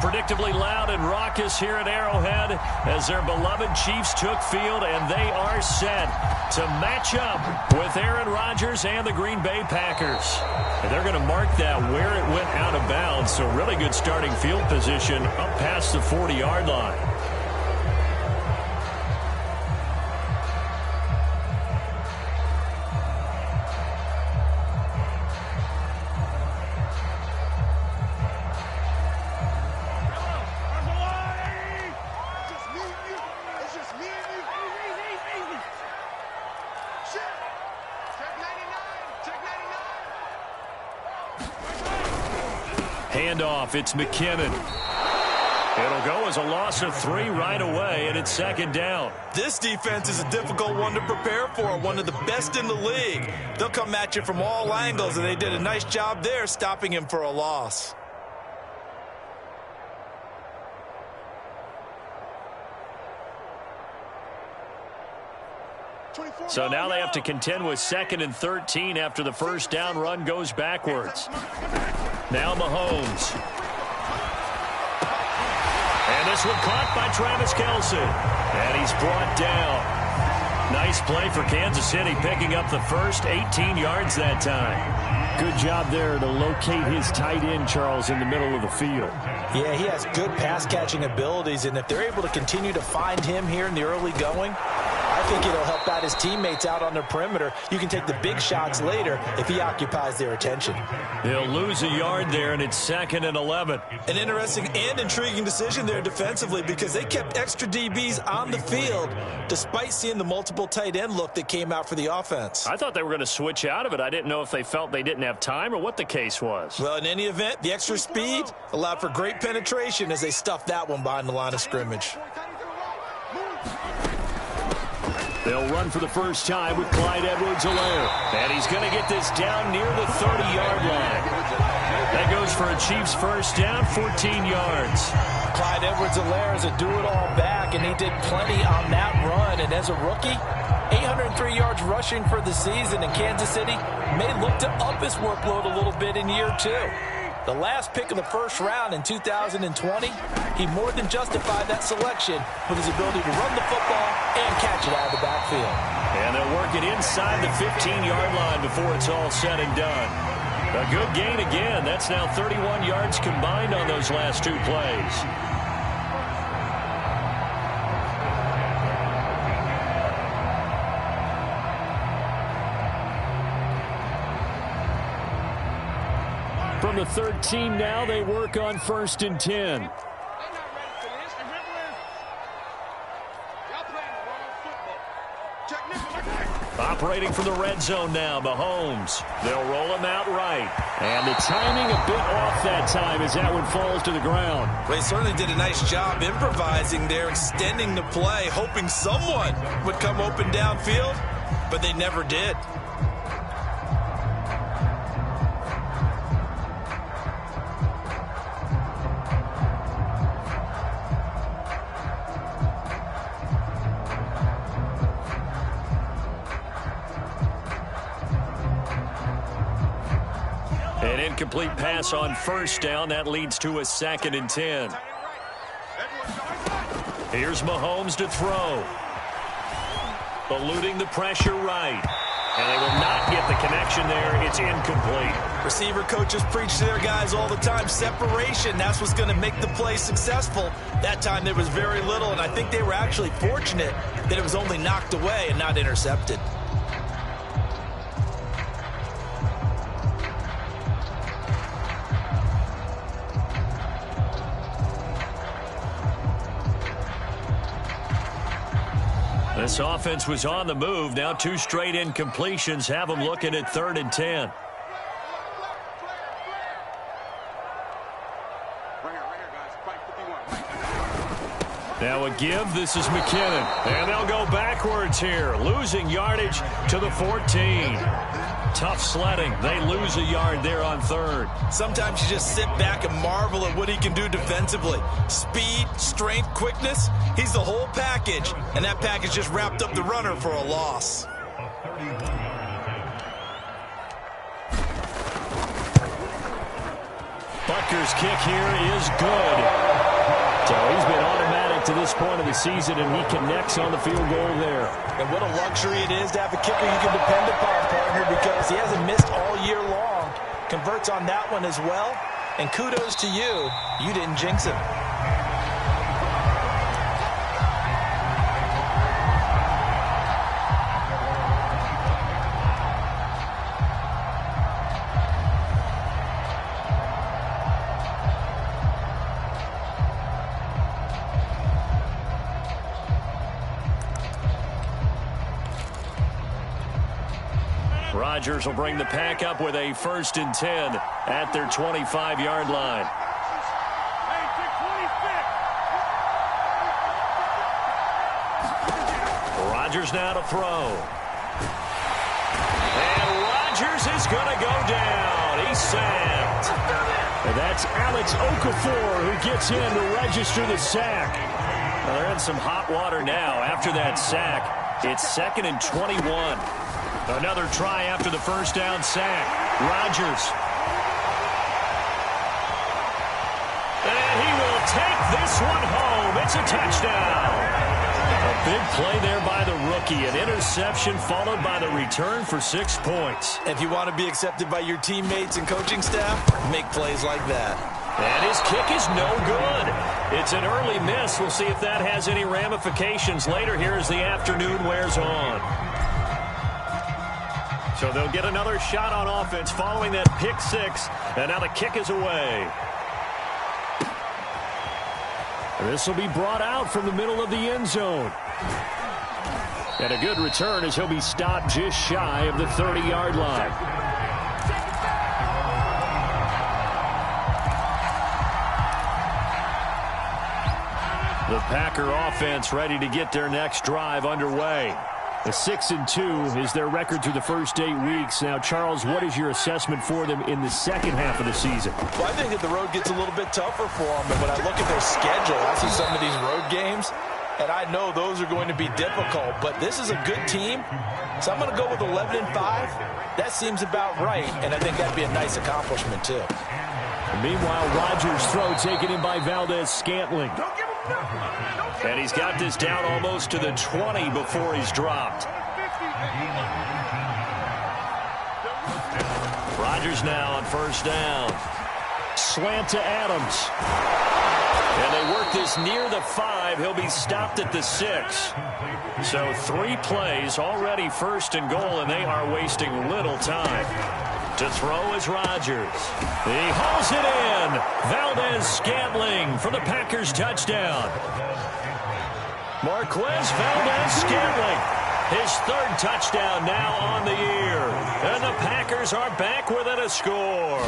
predictably loud and raucous here at Arrowhead as their beloved Chiefs took field, and they are set to match up with Aaron Rodgers and the Green Bay Packers. And they're going to mark that where it went out of bounds, so really good starting field position up past the 40-yard line. Handoff, it's McKinnon. It'll go as a loss of 3 right away, and it's second down. This defense is a difficult one to prepare for, one of the best in the league. They'll come at you from all angles, and they did a nice job there stopping him for a loss. So now they have to contend with 2nd and 13 after the first down run goes backwards. Now Mahomes. And this one caught by Travis Kelce. And he's brought down. Nice play for Kansas City, picking up the first 18 yards that time. Good job there to locate his tight end, Charles, in the middle of the field. Yeah, he has good pass-catching abilities, and if they're able to continue to find him here in the early going, I think it'll help out his teammates out on the perimeter. You can take the big shots later if he occupies their attention. They'll lose a yard there, and it's 2nd and 11. An interesting and intriguing decision there defensively because they kept extra DBs on the field despite seeing the multiple tight end look that came out for the offense. I thought they were going to switch out of it. I didn't know if they felt they didn't have time or what the case was. Well, in any event, the extra speed allowed for great penetration as they stuffed that one behind the line of scrimmage. They'll run for the first time with Clyde Edwards-Helaire. And he's going to get this down near the 30-yard line. That goes for a Chiefs first down, 14 yards. Clyde Edwards-Helaire is a do-it-all back, and he did plenty on that run. And as a rookie, 803 yards rushing for the season, and Kansas City may look to up his workload a little bit in year 2. The last pick of the first round in 2020, he more than justified that selection with his ability to run the football and catch it out of the backfield. And they'll work it inside the 15-yard line before it's all said and done. A good gain again. That's now 31 yards combined on those last 2 plays. From the 13 now, they work on 1st and 10. Operating from the red zone now, Mahomes. They'll roll him out right. And the timing a bit off that time as that one falls to the ground. They certainly did a nice job improvising there, extending the play, hoping someone would come open downfield, but they never did. An incomplete pass on first down. That leads to a 2nd and 10. Here's Mahomes to throw. Eluding the pressure right. And they will not get the connection there. It's incomplete. Receiver coaches preach to their guys all the time. Separation, that's what's going to make the play successful. That time there was very little, and I think they were actually fortunate that it was only knocked away and not intercepted. This offense was on the move. Now 2 straight incompletions have them looking at 3rd and 10. Now a give. This is McKinnon. And they'll go backwards here. Losing yardage to the 14. Tough sledding. They lose a yard there on 3rd. Sometimes you just sit back and marvel at what he can do defensively. Speed, strength, quickness. He's the whole package. And that package just wrapped up the runner for a loss. Butker's kick here is good. point of the season, and he connects on the field goal there. And what a luxury it is to have a kicker you can depend upon, partner, because he hasn't missed all year long. Converts on that one as well. And kudos to you. You didn't jinx him. Rodgers will bring the pack up with a 1st and 10 at their 25-yard line. Rodgers now to throw. And Rodgers is going to go down. He's sacked. And that's Alex Okafor who gets in to register the sack. Well, they're in some hot water now after that sack. It's 2nd and 21. Another try after the first down sack. Rodgers. And he will take this one home. It's a touchdown. A big play there by the rookie. An interception followed by the return for 6 points. If you want to be accepted by your teammates and coaching staff, make plays like that. And his kick is no good. It's an early miss. We'll see if that has any ramifications later here as the afternoon wears on. So they'll get another shot on offense following that pick 6. And now the kick is away. This will be brought out from the middle of the end zone. And a good return as he'll be stopped just shy of the 30-yard line. The Packer offense ready to get their next drive underway. A 6-2 is their record through the first 8 weeks. Now, Charles, what is your assessment for them in the second half of the season? Well, I think that the road gets a little bit tougher for them. And when I look at their schedule, I see some of these road games, and I know those are going to be difficult. But this is a good team, so I'm going to go with 11-5. That seems about right, and I think that'd be a nice accomplishment, too. Meanwhile, Rodgers' throw taken in by Valdez-Scantling. And he's got this down almost to the 20 before he's dropped. Rodgers now on first down. Slant to Adams. And they work this near the 5. He'll be stopped at the 6. So 3 plays, already 1st and goal, and they are wasting little time. To throw is Rodgers. He hauls it in. Valdez-Scantling for the Packers touchdown. Marquez Valdez-Scantling, his 3rd touchdown now on the year. And the Packers are back within a score.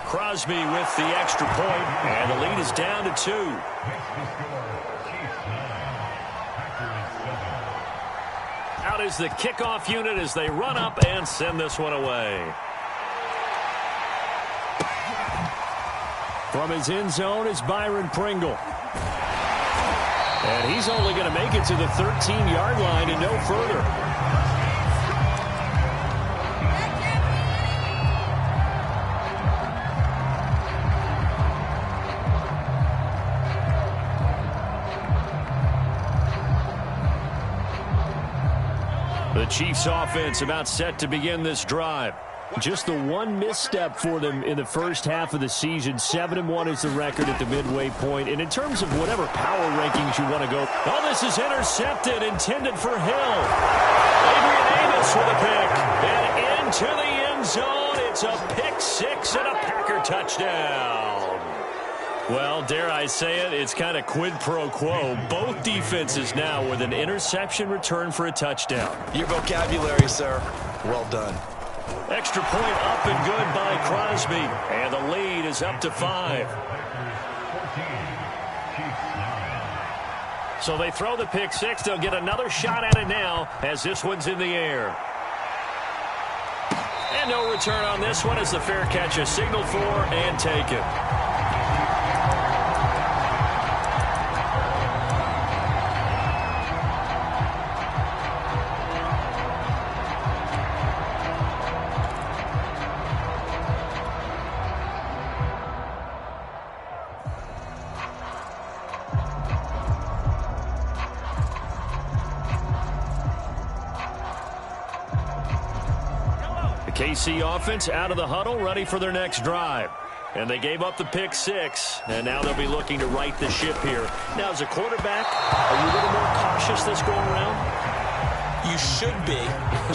Crosby with the extra point, and the lead is down to 2. Out is the kickoff unit as they run up and send this one away. From his end zone is Byron Pringle. And he's only going to make it to the 13-yard line and no further. The Chiefs offense about set to begin this drive. Just the one misstep for them in the first half of the season. 7-1 is the record at the midway point. And in terms of whatever power rankings you want to go, oh, this is intercepted, intended for Hill. Adrian Amos with a pick. And into the end zone. It's a pick 6 and a Packer touchdown. Well, dare I say it, it's kind of quid pro quo. Both defenses now with an interception return for a touchdown. Your vocabulary, sir. Well done. Extra point up and good by Crosby. And the lead is up to 5. So they throw the pick 6. They'll get another shot at it now as this one's in the air. And no return on this one as the fair catch is signaled for and taken. KC offense out of the huddle, ready for their next drive. And they gave up the pick 6, and now they'll be looking to right the ship here. Now, as a quarterback, are you a little more cautious this go around? You should be,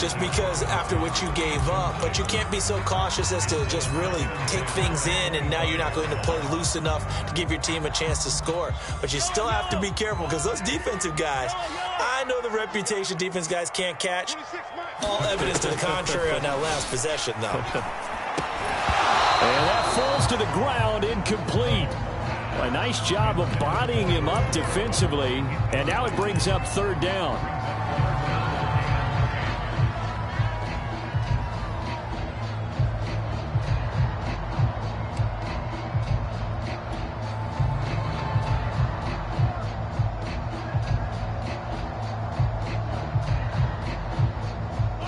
just because after what you gave up. But you can't be so cautious as to just really take things in, and now you're not going to play loose enough to give your team a chance to score. But you still have to be careful, because those defensive guys, I know the reputation defense guys can't catch. All evidence to the contrary on that last possession, though. And that falls to the ground, incomplete. A nice job of bodying him up defensively, and now it brings up 3rd down.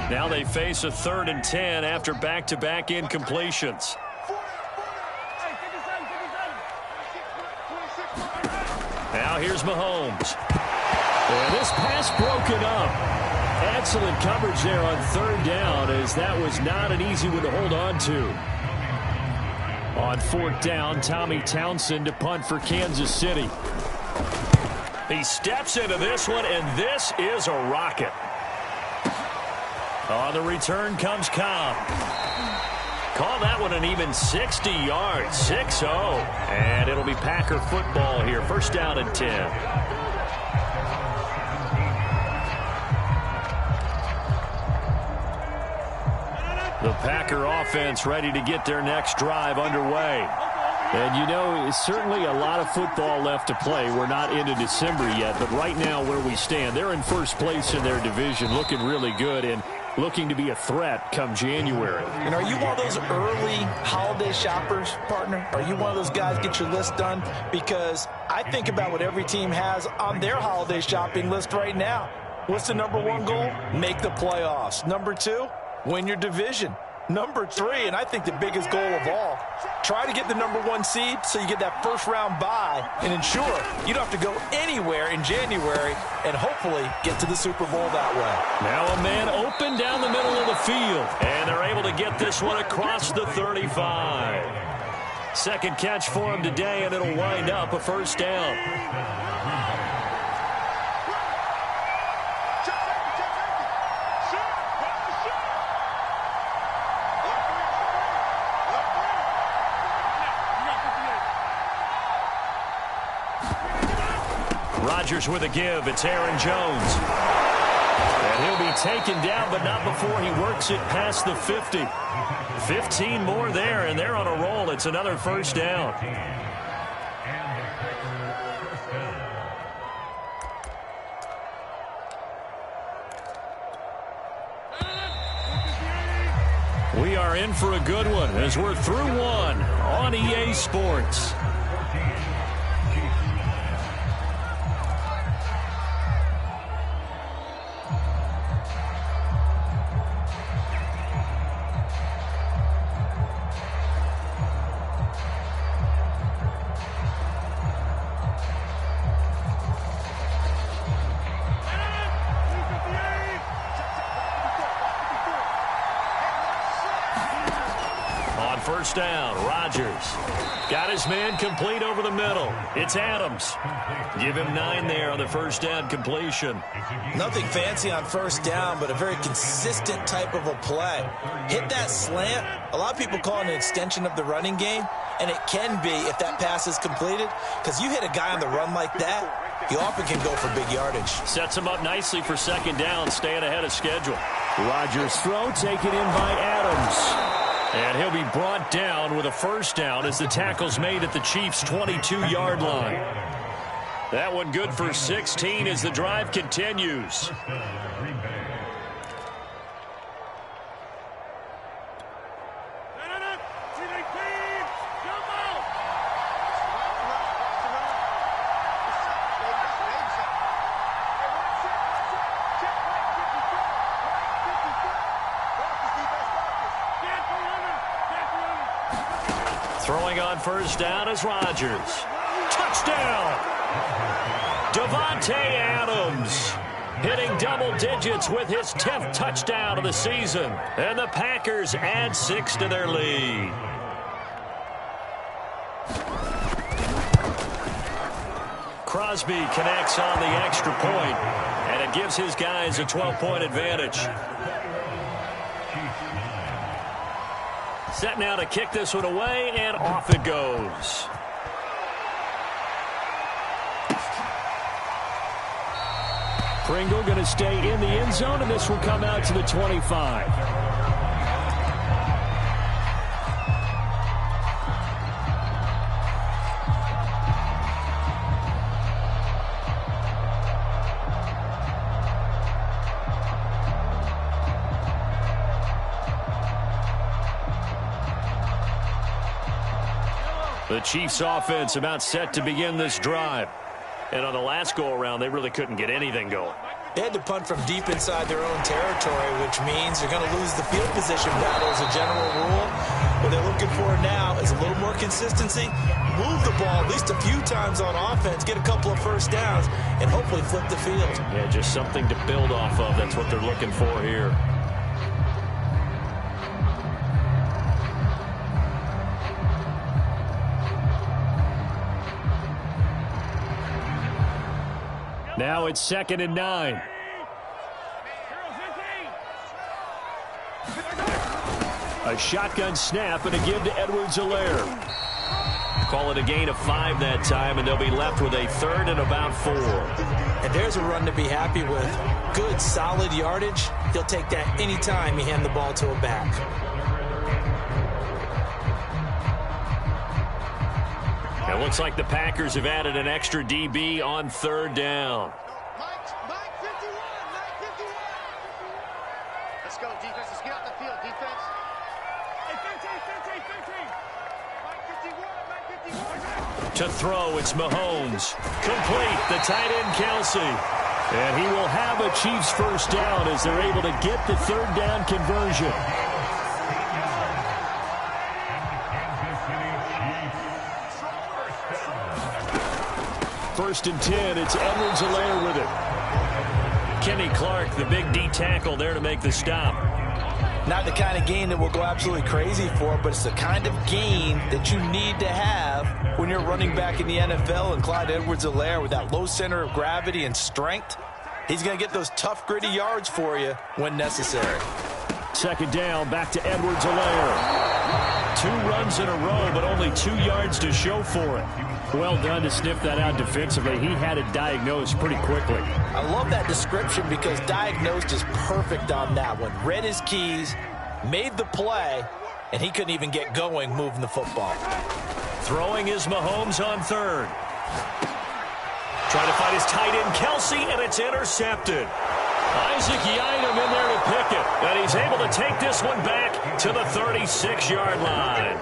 Now they face a 3rd and 10 after back-to-back incompletions. Now here's Mahomes. And this pass broken up. Excellent coverage there on 3rd down, as that was not an easy one to hold on to. On 4th down, Tommy Townsend to punt for Kansas City. He steps into this one, and this is a rocket. On the return comes Cobb. Call that one an even 60 yards, 6-0. And it'll be Packer football here. 1st down and 10. The Packer offense ready to get their next drive underway. And, you know, it's certainly a lot of football left to play. We're not into December yet, but right now where we stand, they're in 1st place in their division, looking really good and looking to be a threat come January. And are you one of those early holiday shoppers, partner? Are you one of those guys get your list done? Because I think about what every team has on their holiday shopping list right now. What's the #1 goal? Make the playoffs. #2, win your division. #3, and I think the biggest goal of all, try to get the #1 seed so you get that 1st-round bye and ensure you don't have to go anywhere in January and hopefully get to the Super Bowl that way. Now a man open down the middle of the field, and they're able to get this one across the 35. 2nd catch for him today, and it'll wind up a 1st down. Rodgers with a give. It's Aaron Jones. And he'll be taken down, but not before he works it past the 50. 15 more there, and they're on a roll. It's another 1st down. We are in for a good one as we're through one on EA Sports. First down, Rodgers. Got his man complete over the middle. It's Adams. Give him 9 there on the 1st down completion. Nothing fancy on 1st down, but a very consistent type of a play. Hit that slant. A lot of people call it an extension of the running game, and it can be if that pass is completed, because you hit a guy on the run like that, he often can go for big yardage. Sets him up nicely for 2nd down, staying ahead of schedule. Rodgers' throw taken in by Adams. And he'll be brought down with a 1st down as the tackle's made at the Chiefs' 22-yard line. That one good for 16 as the drive continues. Throwing on 1st down is Rodgers. Touchdown! Davante Adams. hitting double digits with his 10th touchdown of the season. And the Packers add 6 to their lead. Crosby connects on the extra point, and it gives his guys a 12-point advantage. Set now to kick this one away, and off it goes. Pringle going to stay in the end zone, and this will come out to the 25. The Chiefs offense about set to begin this drive. And on the last go-around, they really couldn't get anything going. They had to punt from deep inside their own territory, which means they're going to lose the field position battle as a general rule. What they're looking for now is a little more consistency, move the ball at least a few times on offense, get a couple of first downs, and hopefully flip the field. Yeah, just something to build off of. That's what they're looking for here. Now it's 2nd and 9. A shotgun snap and a give to Edwards-Helaire. Call it a gain of 5 that time, and they'll be left with a 3rd and about 4. And there's a run to be happy with. Good, solid yardage. He'll take that anytime you hand the ball to a back. It looks like the Packers have added an extra DB on 3rd down. Mike 51. Let's go, defense. Let's get out the field, defense. Hey, 15. Mike 51. To throw, it's Mahomes. Complete, the tight end Kelsey. And he will have a Chiefs first down as they're able to get the 3rd down conversion. First and 10, it's Edwards-Helaire with it. Kenny Clark, the big D tackle there to make the stop. Not the kind of gain that we'll go absolutely crazy for, but it's the kind of gain that you need to have when you're running back in the NFL. And Clyde Edwards-Helaire, with that low center of gravity and strength, he's going to get those tough, gritty yards for you when necessary. 2nd down, back to Edwards-Helaire. 2 runs in a row, but only 2 yards to show for it. Well done to sniff that out defensively. He had it diagnosed pretty quickly. I love that description because diagnosed is perfect on that one. Read his keys, made the play, and he couldn't even get going moving the football. Throwing is Mahomes on 3rd. Trying to find his tight end Kelsey, and it's intercepted. Isaac Yiadom in there to pick it, and he's able to take this one back to the 36-yard line.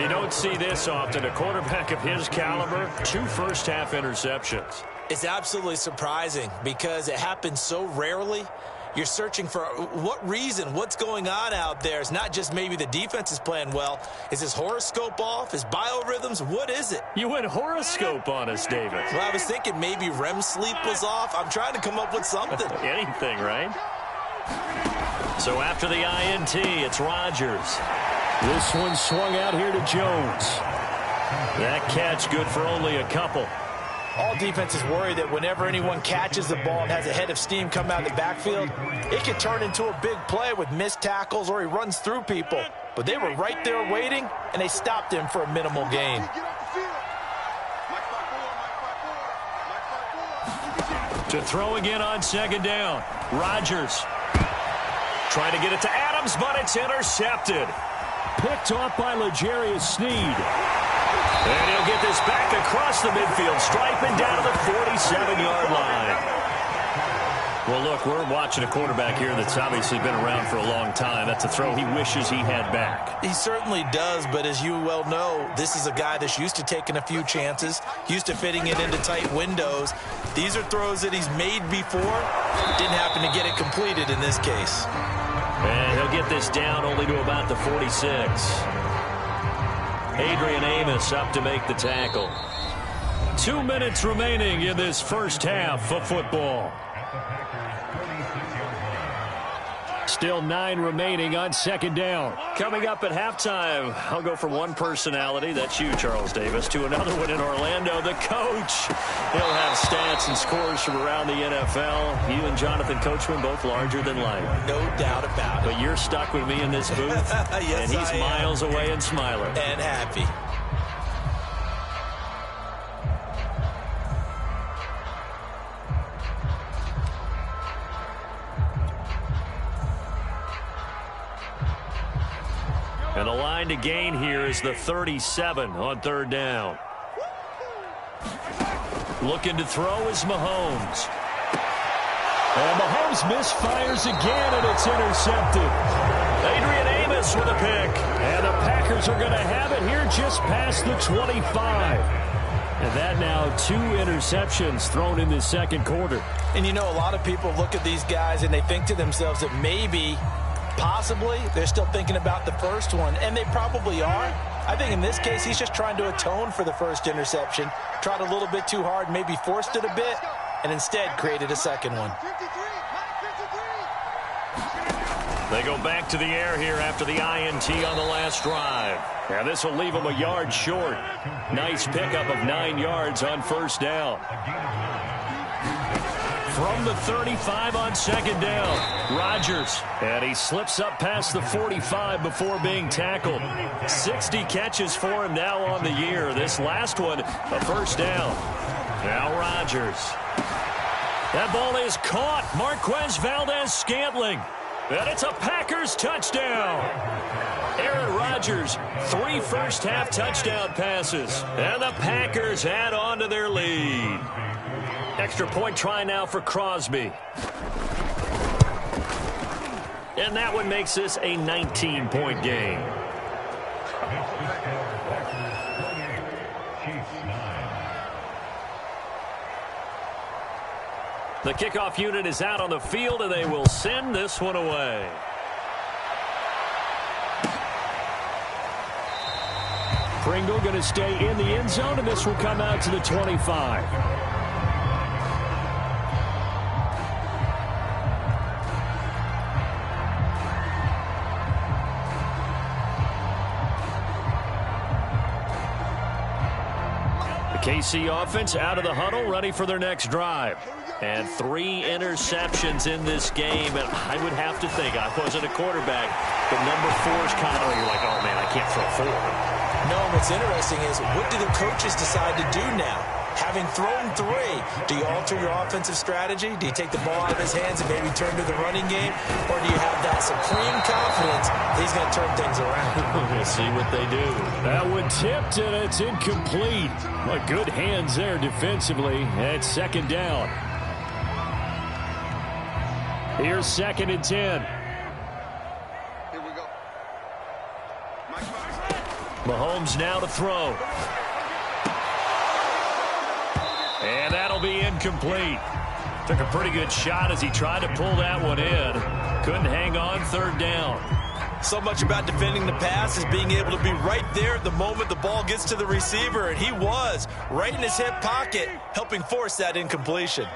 You don't see this often. A quarterback of his caliber, 2 first-half interceptions. It's absolutely surprising because it happens so rarely. You're searching for what reason, what's going on out there. It's not just maybe the defense is playing well. Is his horoscope off? His biorhythms? What is it? You went horoscope on us, David. Well, I was thinking maybe REM sleep was off. I'm trying to come up with something. Anything, right? So after the INT, it's Rodgers. This one swung out here to Jones. That catch good for only a couple. All defenses worry that whenever anyone catches the ball and has a head of steam come out of the backfield, it could turn into a big play with missed tackles or he runs through people. But they were right there waiting, and they stopped him for a minimal gain. To throw again on 2nd down. Rodgers trying to get it to Adams, but it's intercepted. Picked off by L'Jarius Sneed. And he'll get this back across the midfield stripe and down to the 47-yard line. Well, look, we're watching a quarterback here that's obviously been around for a long time. That's a throw he wishes he had back. He certainly does, but as you well know, this is a guy that's used to taking a few chances, used to fitting it into tight windows. These are throws that he's made before. Didn't happen to get it completed in this case. And he'll get this down only to about the 46. Adrian Amos up to make the tackle. 2 minutes remaining in this first half of football. Still 9 remaining on second down. Coming up at halftime, I'll go from one personality, that's you, Charles Davis, to another one in Orlando, the coach. He'll have stats and scores from around the NFL. You and Jonathan Coachman both larger than life. No doubt about it. But you're stuck with me in this booth, yes, and he's miles away and smiling. And happy. And the line to gain here is the 37 on third down. Looking to throw is Mahomes. And Mahomes misfires again, and it's intercepted. Adrian Amos with a pick. And the Packers are going to have it here just past the 25. And that now 2 interceptions thrown in the second quarter. And you know, a lot of people look at these guys and they think to themselves that maybe, possibly, they're still thinking about the first one, and they probably are. I think in this case, he's just trying to atone for the first interception. Tried a little bit too hard, maybe forced it a bit, and instead created a second one. They go back to the air here after the INT on the last drive. And this will leave them a yard short. Nice pickup of 9 yards on first down. From the 35 on second down, Rodgers. And he slips up past the 45 before being tackled. 60 catches for him now on the year. This last one, a first down. Now Rodgers. That ball is caught. Marquez Valdez-Scantling. And it's a Packers touchdown. Aaron Rodgers, 3 first-half touchdown passes. And the Packers add on to their lead. Extra point try now for Crosby. And that one makes this a 19-point game. The kickoff unit is out on the field, and they will send this one away. Pringle going to stay in the end zone, and this will come out to the 25. KC offense out of the huddle, ready for their next drive. And 3 interceptions in this game, and I would have to think, I wasn't a quarterback, but number 4 is kind of, you're like, oh man, I can't throw 4. No, what's interesting is, what do the coaches decide to do now? Having thrown 3, do you alter your offensive strategy? Do you take the ball out of his hands and maybe turn to the running game? Or do you have that supreme confidence he's going to turn things around? We'll see what they do. That one tipped, and it's incomplete. But good hands there defensively. It's second down. Here's 2nd and 10. Here we go. Mahomes now to throw. And that'll be incomplete. Took a pretty good shot as he tried to pull that one in. Couldn't hang on, third down. So much about defending the pass is being able to be right there at the moment the ball gets to the receiver, and he was right in his hip pocket, helping force that incompletion.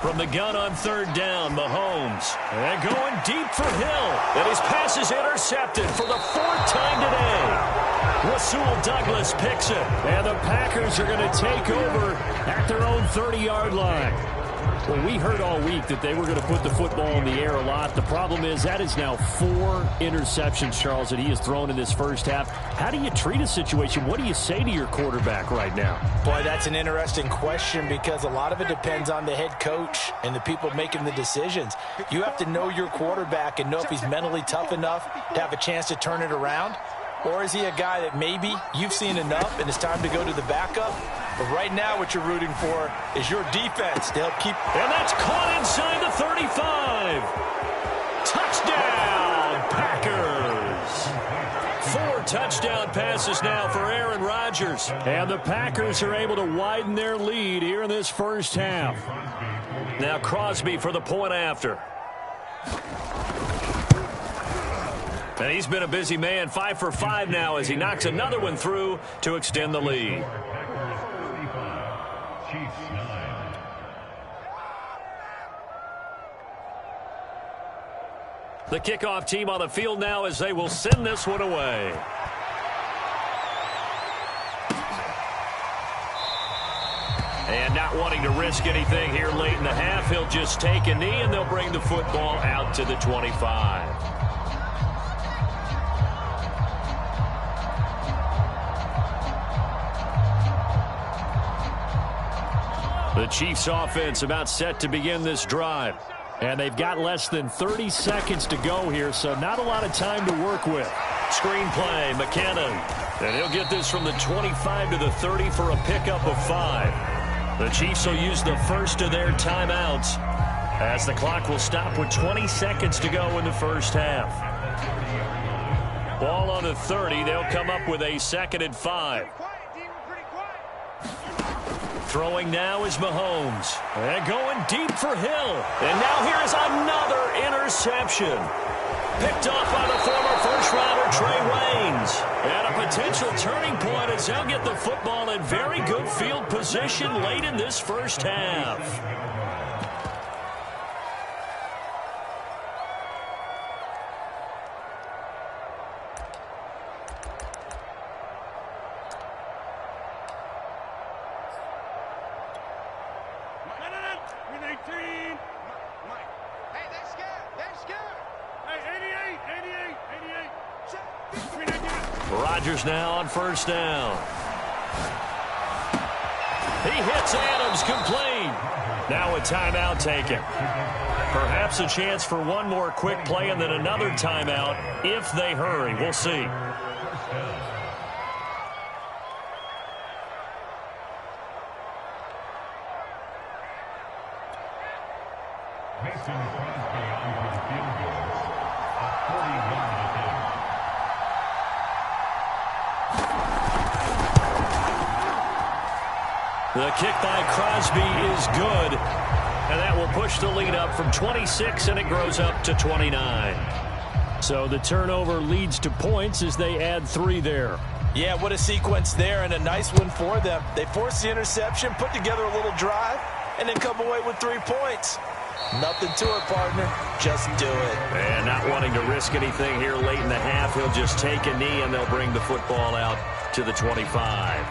From the gun on third down, Mahomes. And going deep for Hill. And his pass is intercepted for the 4th time today. Rasul Douglas picks it. And the Packers are going to take over at their own 30-yard line. Well, we heard all week that they were going to put the football in the air a lot. The problem is that is now 4 interceptions, Charles, that he has thrown in this first half. How do you treat a situation? What do you say to your quarterback right now? Boy, that's an interesting question, because a lot of it depends on the head coach and the people making the decisions. You have to know your quarterback and know if he's mentally tough enough to have a chance to turn it around. Or is he a guy that maybe you've seen enough and it's time to go to the backup? But right now what you're rooting for is your defense to help keep... And that's caught inside the 35. Touchdown, Packers. 4 touchdown passes now for Aaron Rodgers. And the Packers are able to widen their lead here in this first half. Now Crosby for the point after. And he's been a busy man, 5 for 5 now as he knocks another one through to extend the lead. Chiefs 9. The kickoff team on the field now as they will send this one away. And not wanting to risk anything here late in the half, he'll just take a knee and they'll bring the football out to the 25. The Chiefs offense about set to begin this drive. And they've got less than 30 seconds to go here, so not a lot of time to work with. Screenplay, McKinnon. And he'll get this from the 25 to the 30 for a pickup of 5. The Chiefs will use the first of their timeouts as the clock will stop with 20 seconds to go in the first half. Ball on the 30. They'll come up with a 2nd and 5. Throwing now is Mahomes. And going deep for Hill. And now here is another interception. Picked off by the former first-rounder Trey Waynes. And a potential turning point as they'll get the football in very good field position late in this first half. Rodgers now on first down. He hits Adams complete. Now a timeout taken. Perhaps a chance for one more quick play and then another timeout if they hurry. We'll see. The kick by Crosby is good, and that will push the lead up from 26, and it grows up to 29. So the turnover leads to points as they add 3 there. Yeah, what a sequence there, and a nice one for them. They force the interception, put together a little drive, and then come away with 3 points. Nothing to it, partner. Just do it. And not wanting to risk anything here late in the half, he'll just take a knee, and they'll bring the football out to the 25.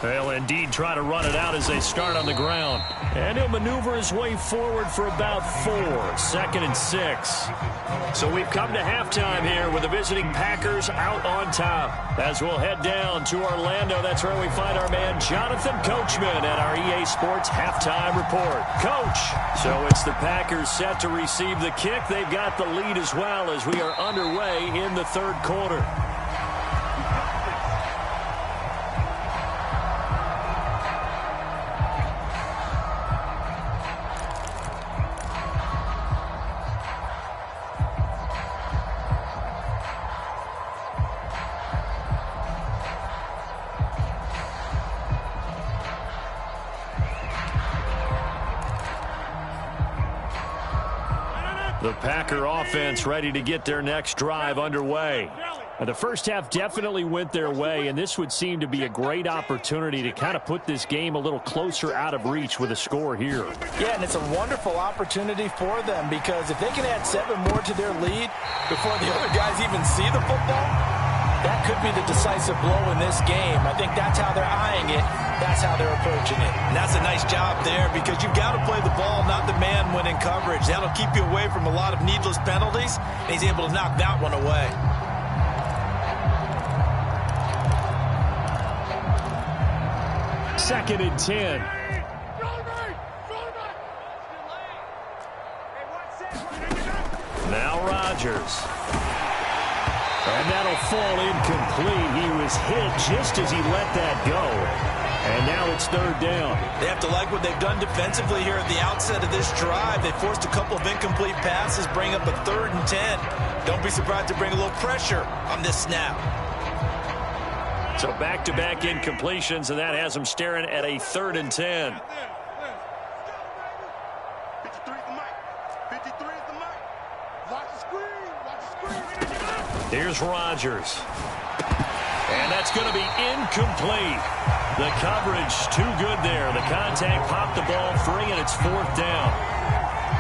They'll indeed try to run it out as they start on the ground. And he'll maneuver his way forward for about 4. 2nd and 6. So we've come to halftime here with the visiting Packers out on top. As we'll head down to Orlando, that's where we find our man Jonathan Coachman at our EA Sports Halftime Report. Coach, so it's the Packers set to receive the kick. They've got the lead as well as we are underway in the 3rd quarter. The Packer offense ready to get their next drive underway. And the first half definitely went their way, and this would seem to be a great opportunity to kind of put this game a little closer out of reach with a score here. Yeah, and it's a wonderful opportunity for them because if they can add 7 more to their lead before the other guys even see the football, that could be the decisive blow in this game. I think that's how they're eyeing it. That's how they're approaching it. And that's a nice job there because you've got to play the ball, not the man when in coverage. That'll keep you away from a lot of needless penalties, and he's able to knock that one away. Second and 10. Now Rodgers. And that'll fall incomplete. He was hit just as he let that go. And now it's 3rd down. They have to like what they've done defensively here at the outset of this drive. They forced a couple of incomplete passes, bring up a 3rd and 10. Don't be surprised to bring a little pressure on this snap. So back-to-back incompletions, and that has them staring at a 3rd and 10. Here's Rodgers. And that's going to be incomplete. The coverage too good there. The contact popped the ball free, and it's 4th down.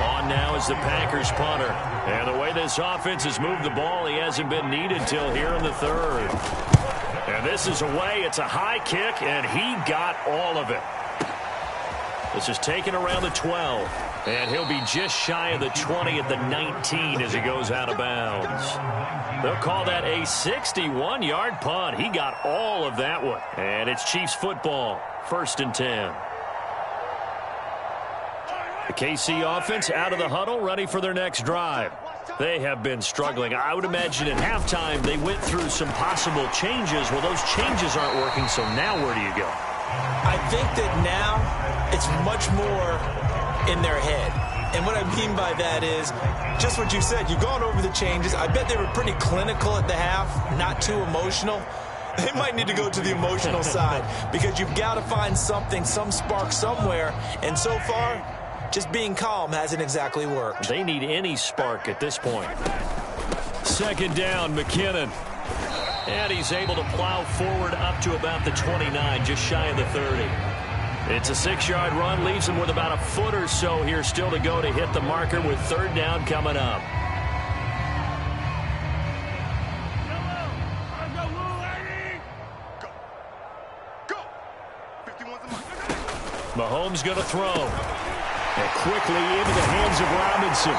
On now is the Packers punter. And the way this offense has moved the ball, he hasn't been needed till here in the 3rd. And this is away. It's a high kick, and he got all of it. This is taken around the 12. And he'll be just shy of the 20 at the 19 as he goes out of bounds. They'll call that a 61-yard punt. He got all of that one. And it's Chiefs football, 1st and 10. The KC offense out of the huddle, ready for their next drive. They have been struggling. I would imagine at halftime they went through some possible changes. Well, those changes aren't working, so now where do you go? I think that now it's much more in their head. And what I mean by that is just what you said. You've gone over the changes. I bet they were pretty clinical at the half, not too emotional. They might need to go to the emotional side because you've got to find something, some spark somewhere. And so far, just being calm hasn't exactly worked. They need any spark at this point. 2nd down, McKinnon. And he's able to plow forward up to about the 29, just shy of the 30. It's a 6-yard run, leaves him with about a foot or so here still to go to hit the marker with 3rd down coming up. Mahomes going to throw. And quickly into the hands of Robinson.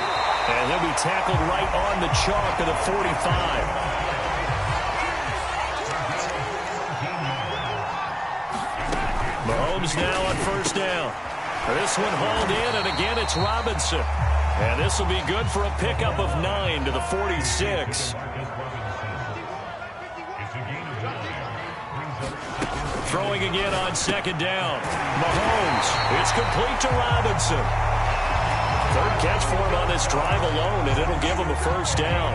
And he'll be tackled right on the chalk of the 45. Mahomes now on 1st down. This one hauled in, and again it's Robinson. And this will be good for a pickup of 9 to the 46. Throwing again on 2nd down. Mahomes. It's complete to Robinson. 3rd catch for him on this drive alone, and it'll give him a 1st down.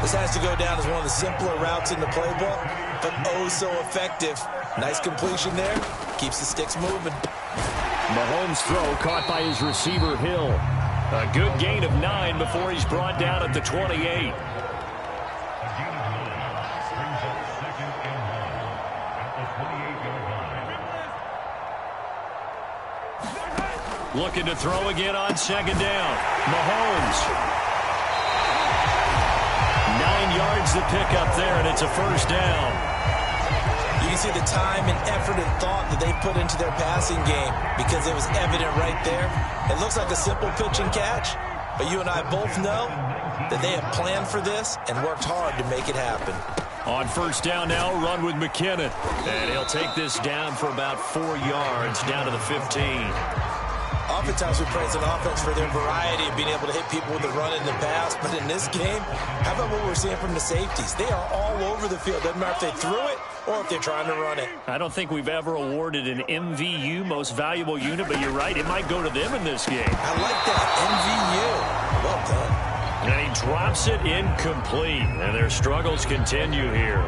This has to go down as one of the simpler routes in the playbook, but oh so effective. Nice completion there. Keeps the sticks moving. Mahomes' throw caught by his receiver, Hill. A good gain of 9 before he's brought down at the 28. Looking to throw again on 2nd down. Mahomes. 9 yards to pick up there, and it's a 1st down. You can see the time and effort and thought that they put into their passing game because it was evident right there. It looks like a simple pitch and catch, but you and I both know that they have planned for this and worked hard to make it happen. On 1st down now, run with McKinnon. And he'll take this down for about 4 yards, down to the 15. Oftentimes we praise an offense for their variety of being able to hit people with the run in the pass, but in this game, how about what we're seeing from the safeties? They are all over the field. Doesn't matter if they threw it or if they're trying to run it. I don't think we've ever awarded an MVU, most valuable unit, but you're right, it might go to them in this game. I like that, MVU. Well done. And he drops it incomplete, and their struggles continue here.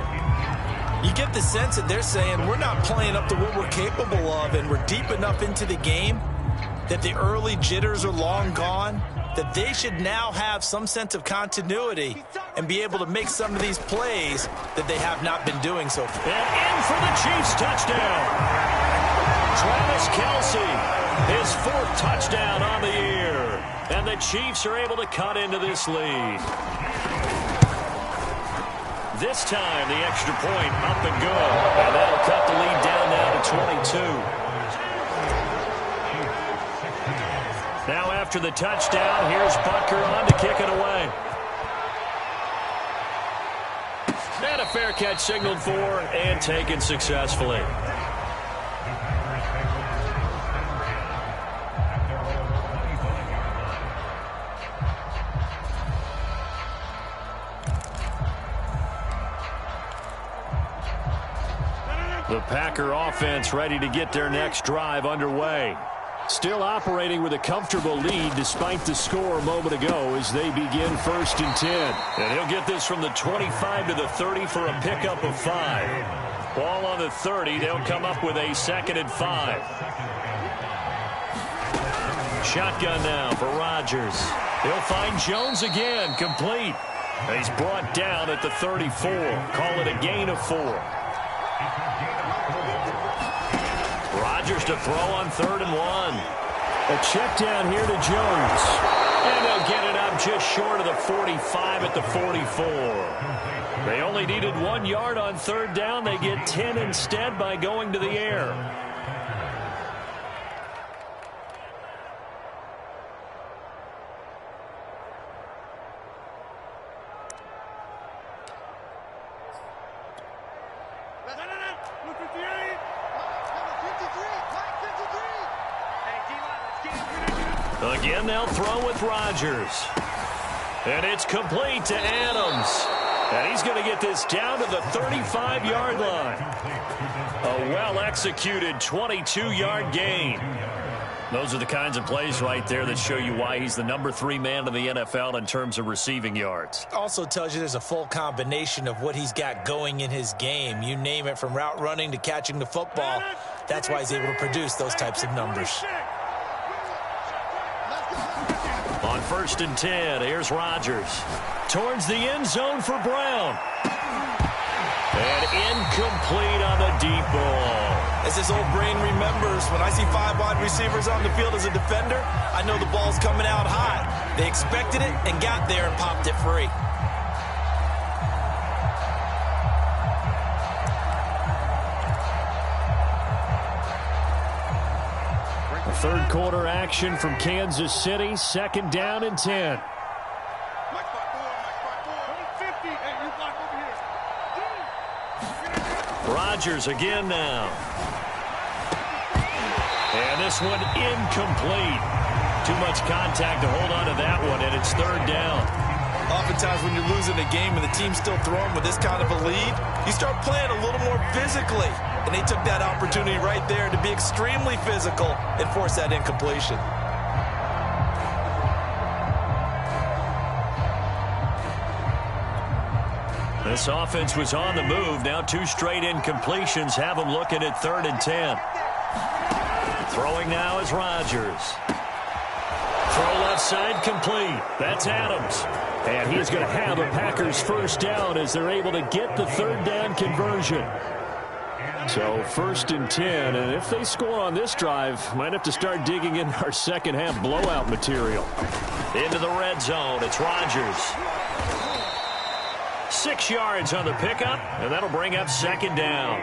You get the sense that they're saying we're not playing up to what we're capable of, and we're deep enough into the game that the early jitters are long gone, that they should now have some sense of continuity and be able to make some of these plays that they have not been doing so far. And in for the Chiefs touchdown. Travis Kelce, his 4th touchdown on the year. And the Chiefs are able to cut into this lead. This time, the extra point up and good. And that'll cut the lead down now to 22. Now after the touchdown, here's Butker on to kick it away. And a fair catch signaled for and taken successfully. The Packer offense ready to get their next drive underway. Still operating with a comfortable lead despite the score a moment ago as they begin 1st and 10. And he'll get this from the 25 to the 30 for a pickup of 5. Ball on the 30. They'll come up with a 2nd and 5. Shotgun now for Rodgers. He'll find Jones again, complete. He's brought down at the 34. Call it a gain of 4. Rodgers to throw on 3rd and 1. A check down here to Jones. And they'll get it up just short of the 45 at the 44. They only needed 1 yard on 3rd down. They get 10 instead by going to the air. Again, they'll throw with Rodgers. And it's complete to Adams. And he's going to get this down to the 35-yard line. A well-executed 22-yard gain. Those are the kinds of plays right there that show you why he's the number 3 man in the NFL in terms of receiving yards. Also tells you there's a full combination of what he's got going in his game. You name it, from route running to catching the football. That's why he's able to produce those types of numbers. On 1st and 10, here's Rodgers. Towards the end zone for Brown. And incomplete on the deep ball. As this old brain remembers, when I see 5 wide receivers on the field as a defender, I know the ball's coming out hot. They expected it and got there and popped it free. Third quarter action from Kansas City. 2nd down and 10. Rodgers again now. And this one incomplete. Too much contact to hold on to that one, and it's 3rd down. Oftentimes when you're losing a game and the team's still throwing with this kind of a lead, you start playing a little more physically. And they took that opportunity right there to be extremely physical and force that incompletion. This offense was on the move. Now 2 straight incompletions have them looking at 3rd and 10. Throwing now is Rodgers. Throw left side complete. That's Adams. And he's going to have a Packers first down as they're able to get the 3rd down conversion. So 1st and 10, and if they score on this drive, might have to start digging in our second half blowout material. Into the red zone, it's Rodgers. 6 yards on the pickup, and that'll bring up 2nd down.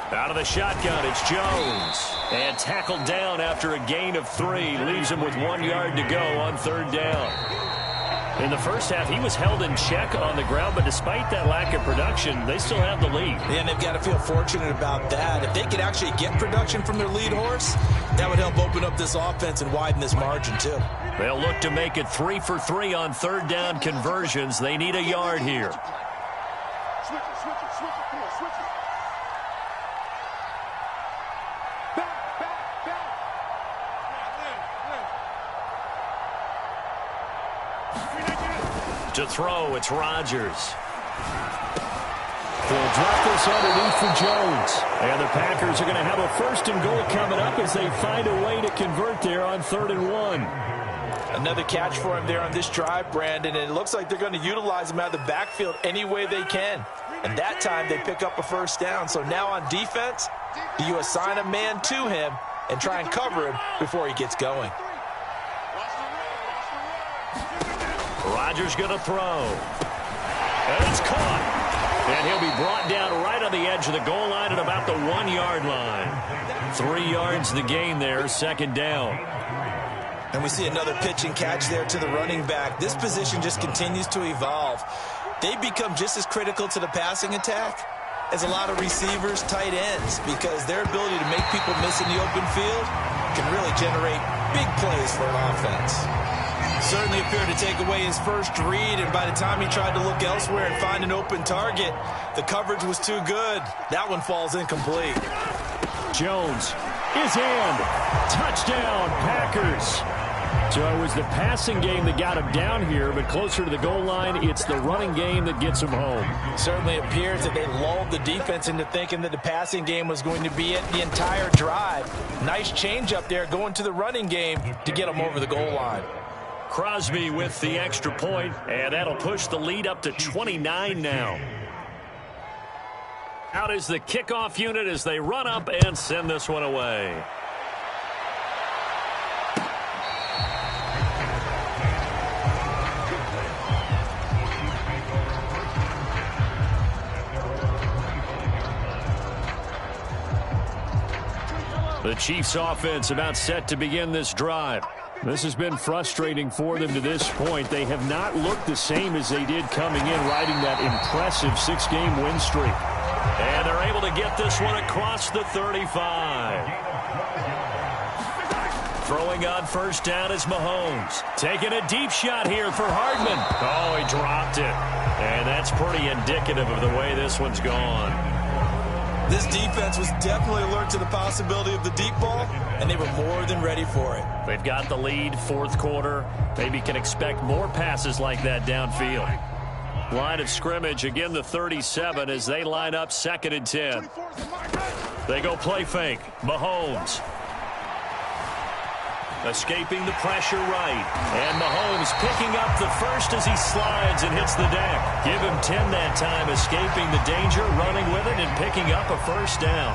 Out of the shotgun, it's Jones. And tackled down after a gain of 3. Leaves him with 1 yard to go on 3rd down. In the first half, he was held in check on the ground, but despite that lack of production, they still have the lead. Yeah, and they've got to feel fortunate about that. If they could actually get production from their lead horse, that would help open up this offense and widen this margin, too. They'll look to make it 3 for 3 on 3rd down conversions. They need a yard here. Switch it, come on, switch it. To throw, it's Rodgers. They'll drop this underneath for Jones. And the Packers are going to have a 1st and goal coming up as they find a way to convert there on 3rd and 1. Another catch for him there on this drive, Brandon, and it looks like they're going to utilize him out of the backfield any way they can. And that time they pick up a 1st down. So now on defense, do you assign a man to him and try and cover him before he gets going? Rodgers going to throw. And it's caught. And he'll be brought down right on the edge of the goal line at about the 1 yard line. 3 yards the gain there, 2nd down. And we see another pitch and catch there to the running back. This position just continues to evolve. They become just as critical to the passing attack as a lot of receivers, tight ends, because their ability to make people miss in the open field can really generate big plays for an offense. Certainly appeared to take away his first read, and by the time he tried to look elsewhere and find an open target, the coverage was too good. That one falls incomplete. Jones is in. Touchdown, Packers. So it was the passing game that got him down here, but closer to the goal line, it's the running game that gets him home. Certainly appears that they lulled the defense into thinking that the passing game was going to be it the entire drive. Nice change up there going to the running game to get them over the goal line. Crosby with the extra point, and that'll push the lead up to 29 now. Out is the kickoff unit as they run up and send this one away. The Chiefs offense about set to begin this drive. This has been frustrating for them to this point. They have not looked the same as they did coming in, riding that impressive 6-game win streak. And they're able to get this one across the 35. Throwing on first down is Mahomes. Taking a deep shot here for Hardman. Oh, he dropped it. And that's pretty indicative of the way this one's gone. This defense was definitely alert to the possibility of the deep ball, and they were more than ready for it. They've got the lead, fourth quarter. Maybe can expect more passes like that downfield. Line of scrimmage, again the 37 as they line up 2nd and 10. They go play fake. Mahomes. Escaping the pressure right. And Mahomes picking up the first as he slides and hits the deck. Give him 10 that time, escaping the danger, running with it, and picking up a first down.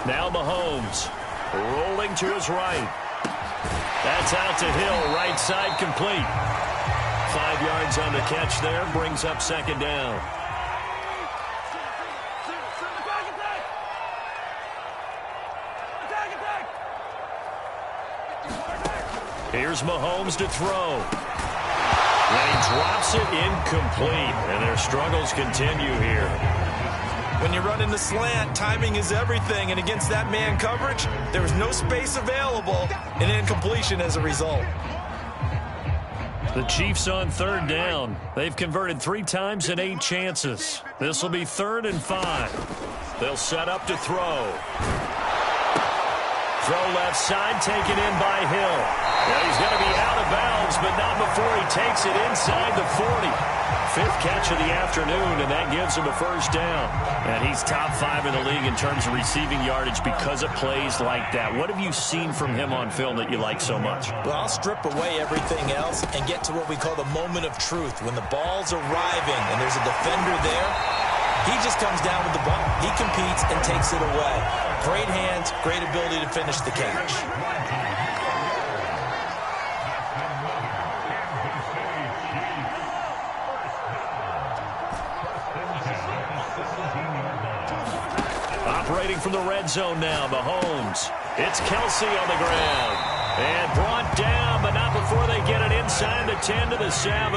Now Mahomes rolling to his right. That's out to Hill, right side complete. 5 yards on the catch there, brings up 2nd down. Here's Mahomes to throw. And he drops it incomplete, and their struggles continue here. When you run in the slant, timing is everything, and against that man coverage, there was no space available, and incompletion as a result. The Chiefs on 3rd down. They've converted 3 times in 8 chances. This will be 3rd and 5. They'll set up to throw. Throw left side, taken in by Hill. Well, he's going to be out of bounds, but not before he takes it inside the 40. 5th catch of the afternoon, and that gives him a first down. And he's top 5 in the league in terms of receiving yardage because of plays like that. What have you seen from him on film that you like so much? Well, I'll strip away everything else and get to what we call the moment of truth. When the ball's arriving and there's a defender there, he just comes down with the ball. He competes and takes it away. Great hands, great ability to finish the catch. Operating from the red zone now, Mahomes. It's Kelsey on the ground. And brought down, but not before they get it inside the 10 to the 7.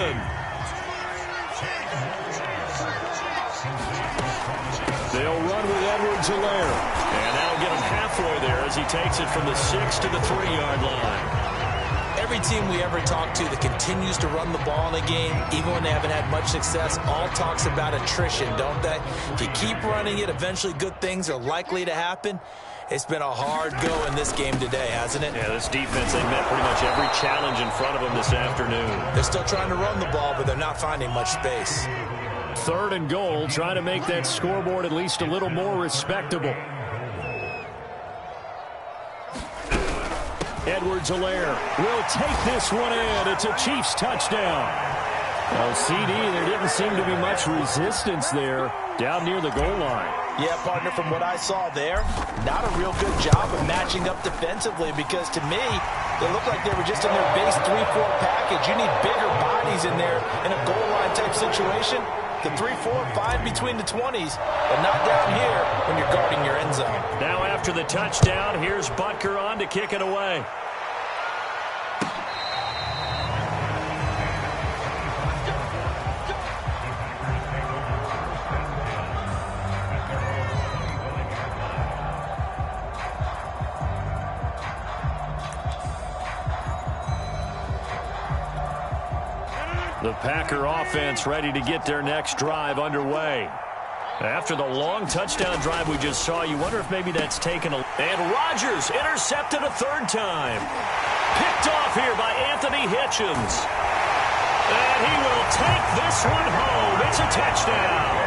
They'll run with Edwards-Helaire. And that'll get him halfway there as he takes it from the 6 to the 3-yard line. Every team we ever talk to that continues to run the ball in a game, even when they haven't had much success, all talks about attrition, don't they? If you keep running it, eventually good things are likely to happen. It's been a hard go in this game today, hasn't it? Yeah, this defense, they met pretty much every challenge in front of them this afternoon. They're still trying to run the ball, but they're not finding much space. 3rd and goal, trying to make that scoreboard at least a little more respectable. Edwards-Helaire will take this one in. It's a Chiefs touchdown. Well, CD, there didn't seem to be much resistance there down near the goal line. Yeah, partner, from what I saw there, not a real good job of matching up defensively because to me, they looked like they were just in their base 3-4 package. You need bigger bodies in there in a goal line type situation. The 3-4, fine between the 20s, but not down here when you're guarding your end zone. Now after the touchdown, here's Butker on to kick it away. The Packer offense ready to get their next drive underway. After the long touchdown drive we just saw, you wonder if maybe that's taken a... And Rodgers intercepted a third time. Picked off here by Anthony Hitchens. And he will take this one home. It's a touchdown.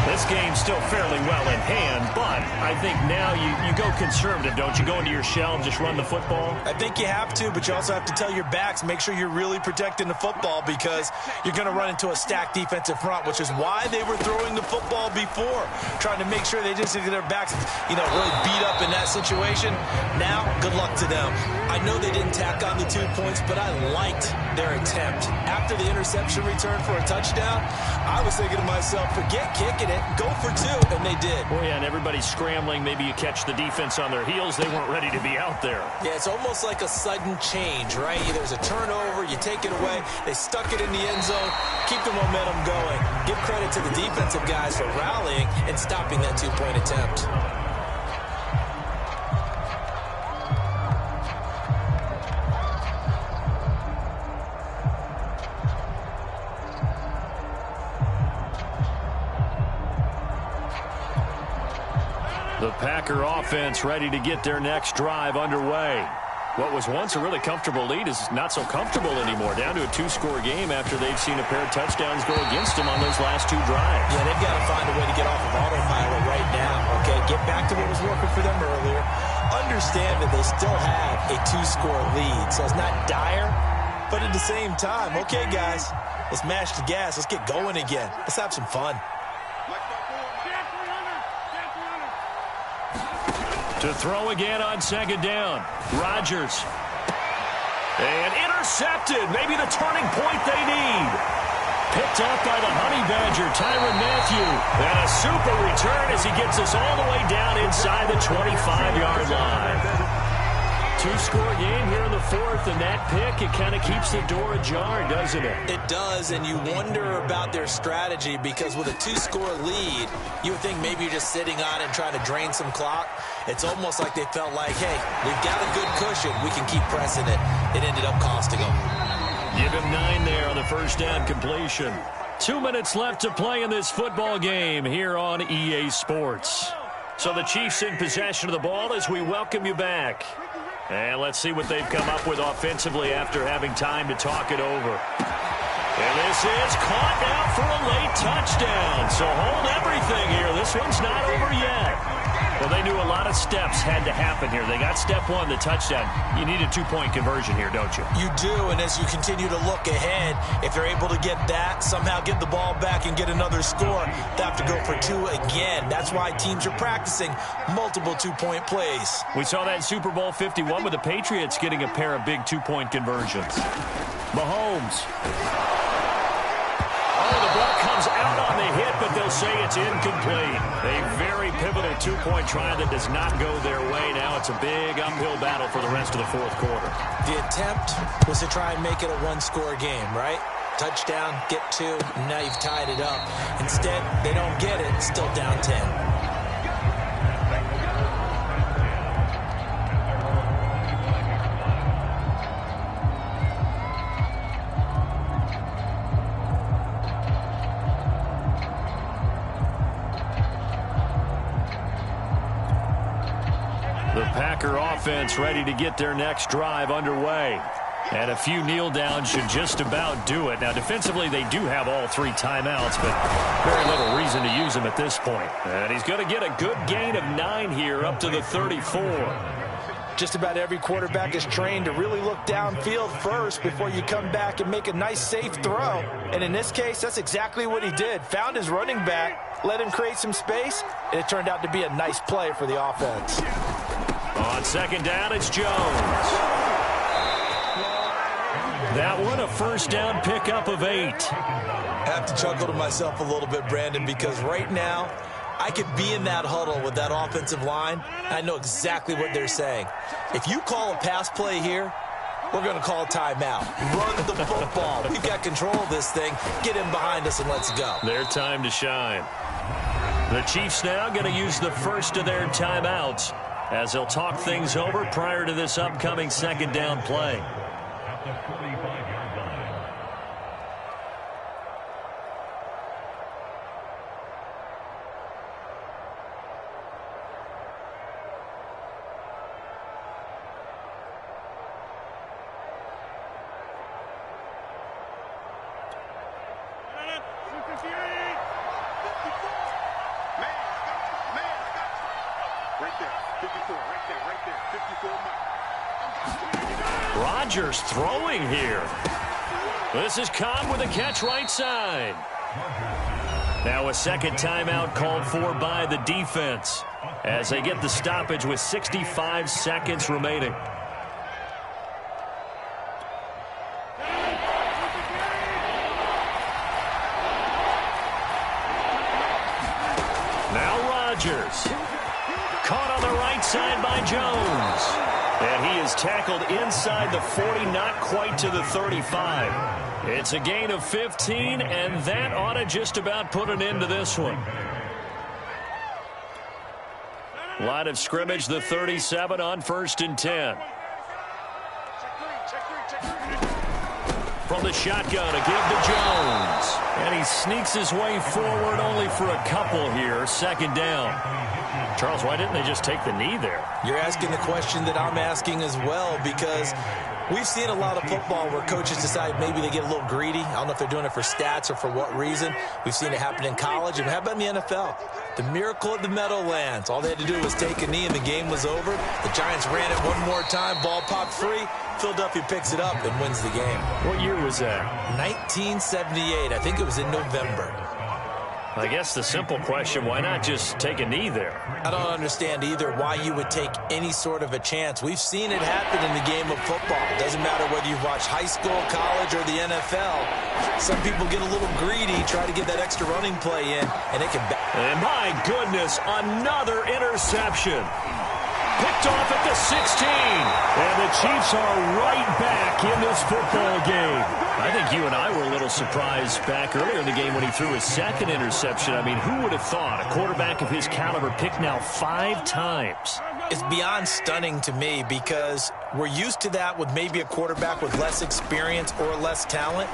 This game's still fairly well in hand, but I think now you go conservative, don't you? Go into your shell and just run the football? I think you have to, but you also have to tell your backs, make sure you're really protecting the football because you're going to run into a stacked defensive front, which is why they were throwing the football before, trying to make sure they just get their backs, really beat up in that situation. Now, good luck to them. I know they didn't tack on the 2 points, but I liked their attempt. After the interception return for a touchdown, I was thinking to myself, forget kicking it, go for 2, and they did. Well, yeah, and everybody's scrambling. Maybe you catch the defense on their heels. They weren't ready to be out there. Yeah, it's almost like a sudden change, right? There's a turnover, you take it away, they stuck it in the end zone, keep the momentum going. Give credit to the defensive guys for rallying and stopping that 2-point attempt. The Packer offense ready to get their next drive underway. What was once a really comfortable lead is not so comfortable anymore. Down to a 2-score game after they've seen a pair of touchdowns go against them on those last 2 drives. Yeah, they've got to find a way to get off of autopilot right now, okay? Get back to what was working for them earlier. Understand that they still have a 2-score lead, so it's not dire, but at the same time, okay, guys, let's mash the gas. Let's get going again. Let's have some fun. To throw again on second down. Rodgers. And intercepted. Maybe the turning point they need. Picked off by the Honey Badger, Tyrann Mathieu. And a super return as he gets us all the way down inside the 25-yard line. 2-score game here in the 4th, and that pick, it kind of keeps the door ajar, doesn't it? It does, and you wonder about their strategy because with a 2-score lead, you would think maybe you're just sitting on it and trying to drain some clock. It's almost like they felt like, hey, we've got a good cushion. We can keep pressing it. It ended up costing them. Give him 9 there on the first down completion. 2 minutes left to play in this football game here on EA Sports. So the Chiefs in possession of the ball as we welcome you back. And let's see what they've come up with offensively after having time to talk it over. And this is caught now for a late touchdown. So hold everything here. This one's not over yet. Well, they knew a lot of steps had to happen here. They got step 1, the touchdown. You need a 2-point conversion here, don't you? You do, and as you continue to look ahead, if they're able to get that, somehow get the ball back and get another score, they have to go for 2 again. That's why teams are practicing multiple 2-point plays. We saw that in Super Bowl 51 with the Patriots getting a pair of big 2-point conversions. Mahomes. The ball comes out on the hit, but they'll say it's incomplete. A very pivotal 2-point try that does not go their way. Now it's a big uphill battle for the rest of the 4th quarter. The attempt was to try and make it a 1-score game, right? Touchdown, get 2, and now you've tied it up. Instead, they don't get it, still down 10. The Packer offense ready to get their next drive underway. And a few kneel downs should just about do it. Now, defensively, they do have all 3 timeouts, but very little reason to use them at this point. And he's going to get a good gain of 9 here up to the 34. Just about every quarterback is trained to really look downfield first before you come back and make a nice, safe throw. And in this case, that's exactly what he did. Found his running back, let him create some space, and it turned out to be a nice play for the offense. On second down, it's Jones. That one, a first down pickup of 8. I have to chuckle to myself a little bit, Brandon, because right now, I could be in that huddle with that offensive line. I know exactly what they're saying. If you call a pass play here, we're going to call a timeout. Run the football. We've got control of this thing. Get in behind us and let's go. Their time to shine. The Chiefs now going to use the first of their timeouts as they'll talk things over prior to this upcoming second down play. at the 45-yard line. Rodgers throwing here. This is Cobb with a catch right side. Now a second timeout called for by the defense as they get the stoppage with 65 seconds remaining. Now Rodgers. Caught on the right side by Jones. And he is tackled inside the 40, not quite to the 35. It's a gain of 15, and that ought to just about put an end to this one. Line of scrimmage, the 37 on 1st and 10. From the shotgun, a give to Jones. And he sneaks his way forward only for a couple here. Second down. Charles, why didn't they just take the knee there? You're asking the question that I'm asking as well, because we've seen a lot of football where coaches decide maybe they get a little greedy. I don't know if they're doing it for stats or for what reason. We've seen it happen in college. And how about in the NFL? The miracle at the Meadowlands. All they had to do was take a knee and the game was over. The Giants ran it one more time. Ball popped free. Philadelphia picks it up and wins the game. What year was that? 1978. I think it was in November. I guess the simple question, why not just take a knee there? I don't understand either why you would take any sort of a chance. We've seen it happen in the game of football. It doesn't matter whether you've watched high school, college, or the NFL. Some people get a little greedy, try to get that extra running play in, and it can... And my goodness, another interception. Picked off at the 16. And the Chiefs are right back in this football game. I think you and I were a little surprised back earlier in the game when he threw his second interception. I mean, who would have thought a quarterback of his caliber picked now 5 times? It's beyond stunning to me because we're used to that with maybe a quarterback with less experience or less talent.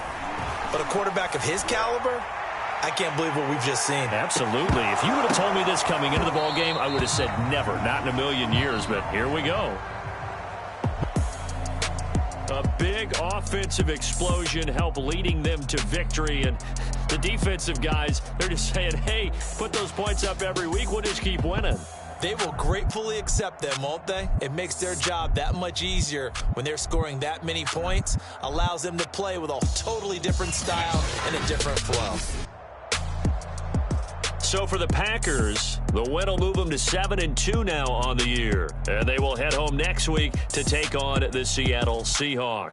But a quarterback of his caliber, I can't believe what we've just seen. Absolutely. If you would have told me this coming into the ball game, I would have said never, not in a million years. But here we go. A big offensive explosion helped leading them to victory. And the defensive guys, they're just saying, hey, put those points up every week. We'll just keep winning. They will gratefully accept them, won't they? It makes their job that much easier when they're scoring that many points. Allows them to play with a totally different style and a different flow. So for the Packers, the win will move them to 7-2 now on the year. And they will head home next week to take on the Seattle Seahawks.